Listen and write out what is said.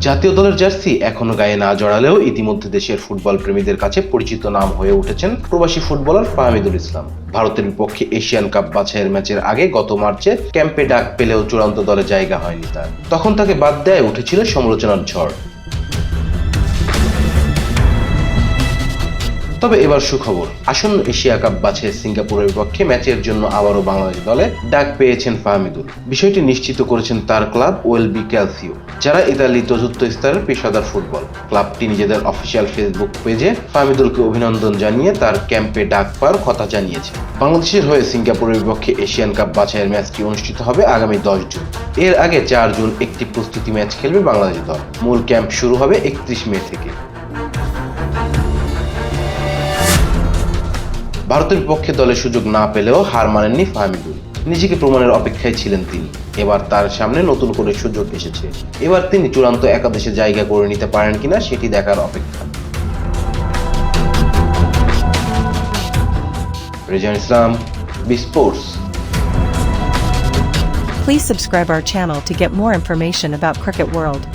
জাতীয় দলের জার্সি এখনো গায়ে না জড়ালেও ইতিমধ্যে দেশের ফুটবল প্রেমীদের কাছে পরিচিত নাম হয়ে উঠেছেন প্রবাসী ফুটবলার ফাহমিদুল ইসলাম। ভারতের বিপক্ষে এশিয়ান কাপ বাছাইয়ের ম্যাচের আগে গত মার্চে ক্যাম্পে ডাক পেলেও চূড়ান্ত দলে জায়গা হয়নি তার। তখন তাকে বাদ দেয় উঠেছিল সমালোচনার ঝড়। তবে এবার সুখবর, আসন্ন এশিয়া কাপ বাছাই সিঙ্গাপুরের বিপক্ষে ম্যাচের জন্য আবারও বাংলাদেশ দলে ডাক পেয়েছেন ফাহমিদুল। বিষয়টি নিশ্চিত করেছেন তার ক্লাব ওয়েলবি ক্যালসিও, যারা ইতালির চতুর্থ স্তরের পেশাদার ফুটবল। ক্লাবটি নিজেদের অফিসিয়াল ফেসবুক পেজে ফাহমিদুলকে অভিনন্দন জানিয়ে তার ক্যাম্পে ডাক পাওয়ার কথা জানিয়েছে। বাংলাদেশের হয়ে সিঙ্গাপুরের বিপক্ষে এশিয়ান কাপ বাছাইয়ের ম্যাচটি অনুষ্ঠিত হবে আগামী 10 জুন। এর আগে 4 জুন একটি প্রস্তুতি ম্যাচ খেলবে বাংলাদেশ দল। মূল ক্যাম্প শুরু হবে 31 মে থেকে। ভারতের বিপক্ষে দলের সুযোগ না পেলেও হার মানেননি ফাহমিদুল। নিজেকে প্রমাণের অপেক্ষায় ছিলেন তিনি। এবার তার সামনে নতুন করে সুযোগ এসেছে। এবার তিনি চূড়ান্ত একাদশে জায়গা করে নিতে পারেন কিনা সেটি দেখার অপেক্ষা। Rezan Islam, B Sports. Please subscribe our channel to get more information about Cricket World.